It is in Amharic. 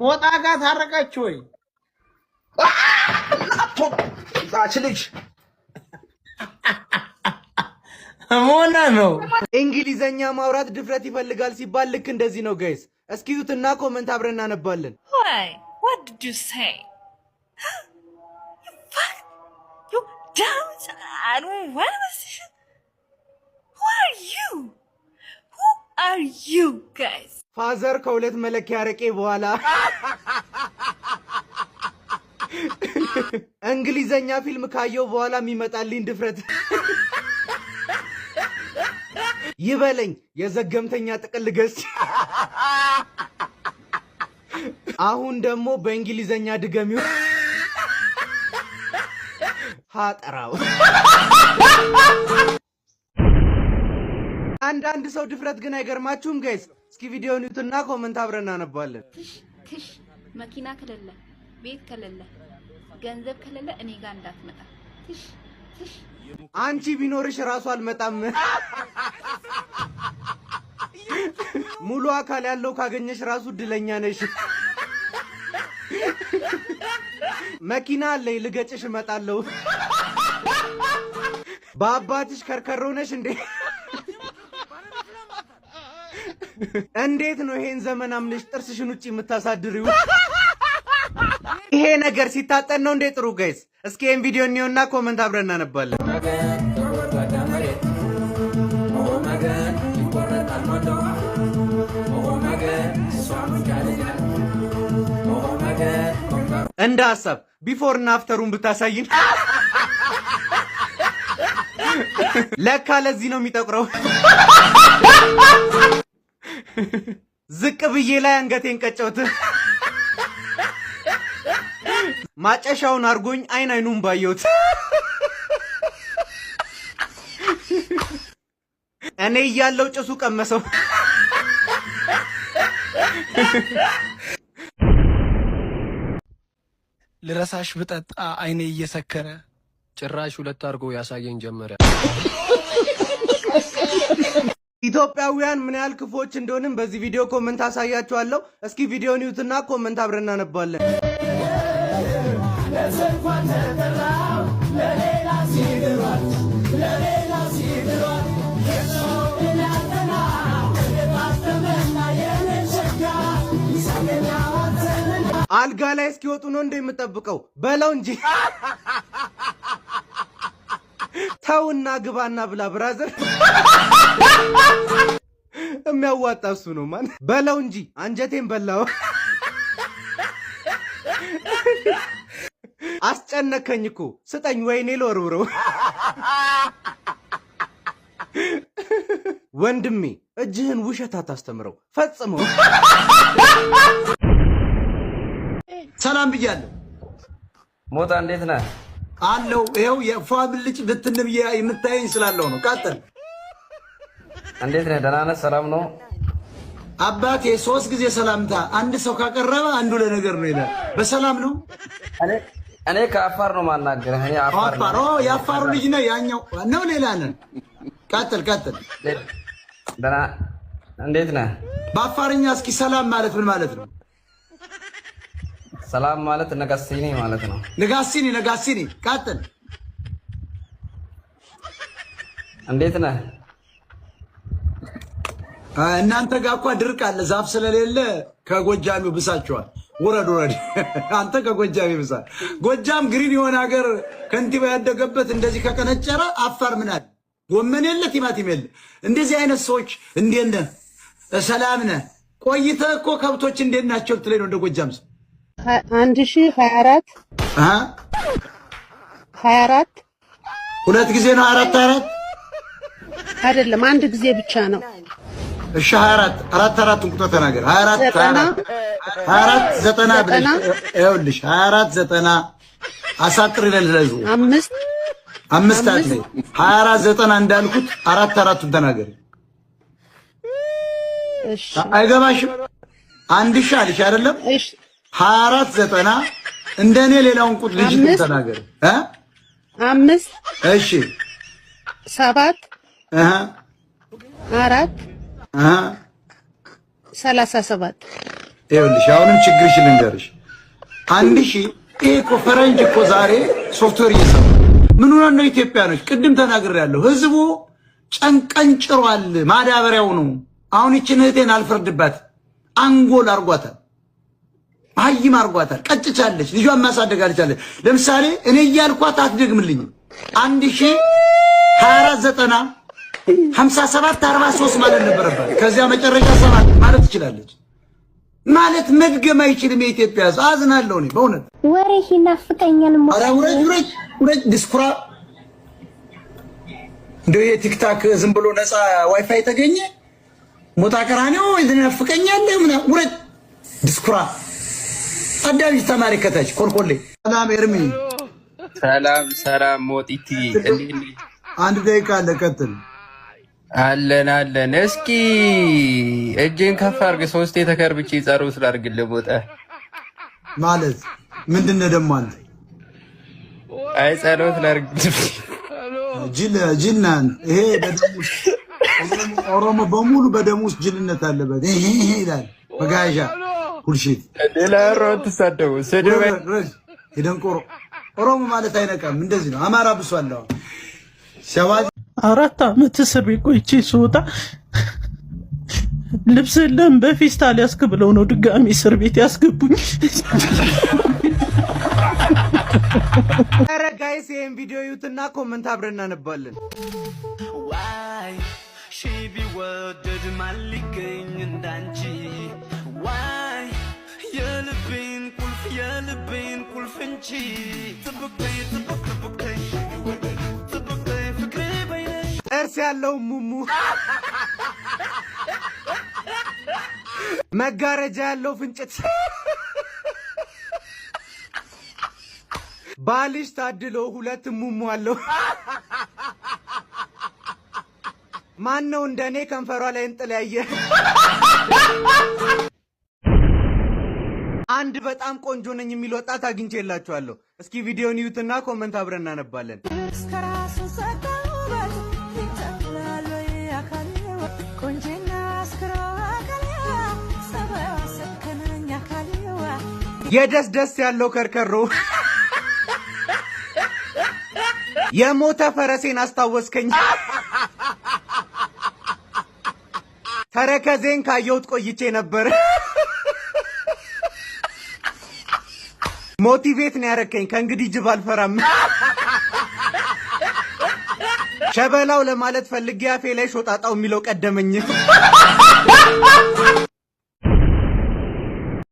ሞጣ ጋር ታረቃችሁ ወይ? ታችልሽ ሞና ነው። እንግሊዘኛ ማውራት ድፍረት ይፈልጋል ሲባል ልክ እንደዚህ ነው ጋይስ። እስኪዩትና ኮሜንት አብረን እናነባለን። Why? What did you say? You fuck? You dumb? I don't want to listen. Who are you? Who are you guys? ፋዘር ከሁለት መለኪያ አረቄ በኋላ እንግሊዘኛ ፊልም ካየው በኋላ የሚመጣልኝ ድፍረት ይበለኝ የዘገምተኛ ጥቅል ገጽ። አሁን ደግሞ በእንግሊዘኛ ድገሚው ሃጠራው። አንዳንድ ሰው ድፍረት ግን አይገርማችሁም ጋይስ? እስኪ ቪዲዮውን ይዩትና ኮሜንት አብረን እናነባለን። ትሽ መኪና ከሌለ ቤት ከሌለ ገንዘብ ከሌለ እኔ ጋር እንዳትመጣ። ትሽ አንቺ ቢኖርሽ ራሱ አልመጣም። ሙሉ አካል ያለው ካገኘሽ ራሱ እድለኛ ነሽ። መኪና አለኝ ልገጭሽ እመጣለሁ። በአባትሽ ከርከሮ ነሽ እንዴ? እንዴት ነው ይሄን ዘመን አምነሽ ጥርስሽን ውጪ የምታሳድሪው? ይሄ ነገር ሲታጠን ነው እንዴ? ጥሩ ጋይስ፣ እስኪ ይሄን ቪዲዮ እንየውና ኮሜንት አብረን እናነባለን። እንደ ሐሳብ ቢፎር እና አፍተሩን ብታሳይን። ለካ ለዚህ ነው የሚጠቁረው። ዝቅ ብዬ ላይ አንገቴን ቀጨውት። ማጨሻውን አርጎኝ አይኑን ባየውት። እኔ እያለው ጭሱ ቀመሰው። ልረሳሽ ብጠጣ አይኔ እየሰከረ ጭራሽ ሁለት አድርጎ ያሳየኝ ጀመረ። ኢትዮጵያውያን ምን ያህል ክፎች እንደሆንም በዚህ ቪዲዮ ኮሜንት አሳያችኋለሁ። እስኪ ቪዲዮውን ይዩትና ኮሜንት አብረን እናነባለን። አልጋ ላይ እስኪወጡ ነው እንደምጠብቀው በለው እንጂ ተውና ግባና ብላ ብራዘር። የሚያዋጣ እሱ ነው ማን በለው እንጂ አንጀቴን በላው። አስጨነከኝ እኮ ስጠኝ ወይኔ ልወርውረው። ወንድሜ እጅህን ውሸት አታስተምረው ፈጽመው። ሰላም ብያለሁ። ሞጣ እንዴት ነህ? አለው ይኸው የፋብልጭ ብትንብ የምታየኝ ስላለው ነው። ቀጥል። እንዴት ነህ? ደህና ነህ? ሰላም ነው አባቴ። 3 ጊዜ ሰላምታ አንድ ሰው ካቀረበ አንዱ ለነገር ነው ይላል። በሰላም ነው። እኔ ከአፋር ነው ማናገርህ። እኔ አፋር ነው። የአፋሩ ልጅ ነው ያኛው ነው ሌላ ነን። ቀጥል። ደህና እንዴት ነህ? በአፋርኛ እስኪ ሰላም ማለት ምን ማለት ነው? ሰላም ማለት ነጋሲኒ ማለት ነው። ነጋሲኒ። ቀጥል። እንዴት ነህ? እናንተ ጋር እኮ ድርቅ አለ፣ ዛፍ ስለሌለ ከጎጃሚው ብሳችኋል። ውረድ። አንተ ከጎጃሚ ብሳ። ጎጃም ግሪን የሆነ ሀገር ከንቲባ ያደገበት እንደዚህ ከቀነጨረ አፋር ምን አለ? ጎመን የለ ቲማቲም የለ። እንደዚህ አይነት ሰዎች እንዴት ነህ? ሰላም ነህ? ቆይተህ እኮ ከብቶች እንዴት ናቸው ትለኝ ነው እንደ ጎጃም ሰው 1024 24 ሁለት ጊዜ ነው 44 አይደለም አንድ ጊዜ ብቻ ነው። እሺ 24 ቁጥር ተናገር። 24 90 ብለሽ ይኸውልሽ 24 90 አሳጥር ይላል ለዙ 5 አለ 24 90 እንዳልኩት 4 ተናገር። እሺ አይገባሽም? አንድ ሺህ አልሽ አይደለም? እሺ 24 90 እንደኔ ሌላውን ቁጥር ልጅ ተናገር። 5 እሺ 7 4 37 ይኸውልሽ አሁንም ችግርሽ ልንገርሽ። 1000 ይሄ እኮ ፈረንጅ እኮ ዛሬ ሶፍትዌር እየሰራ ምን ሆነ ነው? ኢትዮጵያኖች ቅድም ተናግሬያለሁ። ህዝቡ ጨንቀንጭሯል። ማዳበሪያው ነው። አሁን ይችን እህቴን አልፈርድባት። አንጎል አርጓታል፣ አይም አርጓታል፣ ቀጭቻለች። ልጇን ማሳደግ አልቻለች። ለምሳሌ እኔ እያልኳት አትደግምልኝ 1024 90 57 43 ማለት ነበረባት። ከዚያ መጨረሻ 7 ማለት ትችላለች። ማለት መድገም አይችልም የኢትዮጵያ ሕዝብ። አዝናለሁ እኔ በእውነት ወሬ ይናፍቀኛል። ኧረ ውረጅ ዲስኩራ። እንደው የቲክታክ ዝም ብሎ ነፃ ዋይፋይ ተገኘ ሞታ ቀራኔው ይናፍቀኛል ምናምን። ውረጅ ዲስኩራ። አዳሚ ተማሪ ከታች ኮልኮሌ። ሰላም ኤርሚ። ሰላም ሞጢቲ። አንድ ደቂቃ አለ፣ ቀጥል። አለን። እስኪ እጄን ከፍ አድርግ። 3 ተከርብቼ ጸሎት ላድርግልህ። ሞጣ ማለት ምንድነው ደግሞ አንተ? አይ ጸሎት ላድርግልህ። ጅልናን ይሄ በደሙስ ኦሮሞ በሙሉ በደሙስ ጅልነት አለበት። ይሄ ይላል በጋዣ ሁልሽት ለሮ ተሳደው ሰደበ ይደንቆሮ ኦሮሞ ማለት አይነቃም። እንደዚህ ነው። አማራ ብሷለሁ። 4 ዓመት እስር ቤት ቆይቼ ስወጣ ልብስ የለም በፌስታል ያስክ ብለው ነው ድጋሚ እስር ቤት ያስገቡኝ። ኧረ ጋይስ ይሄን ቪዲዮ ዩትና ኮመንት አብረን እናነባለን። ዋይ ሺ ቢወደድ ማሊገኝ እንዳንቺ ዋይ የልቤን ቁልፍ እንቺ ጥብቀኝ ፍቅሬ በይነሽ ጥርስ ያለው ሙሙ መጋረጃ ያለው ፍንጭት ባልሽ ታድሎ 2 ሙሙ አለው። ማን ነው እንደኔ ከንፈሯ ላይ እንጥል ያየ? አንድ በጣም ቆንጆ ነኝ የሚል ወጣት አግኝቼላችኋለሁ። እስኪ ቪዲዮን ይዩትና ኮመንት አብረን እናነባለን። የደስ ደስ ያለው ከርከሮ የሞተ ፈረሴን አስታወስከኝ። ተረከዜን ካየሁት ቆይቼ ነበር። ሞቲቬት ነው ያረከኝ። ከእንግዲህ ጅብ አልፈራም። ሸበላው ለማለት ፈልጌ አፌ ላይ ሾጣጣው የሚለው ቀደመኝ።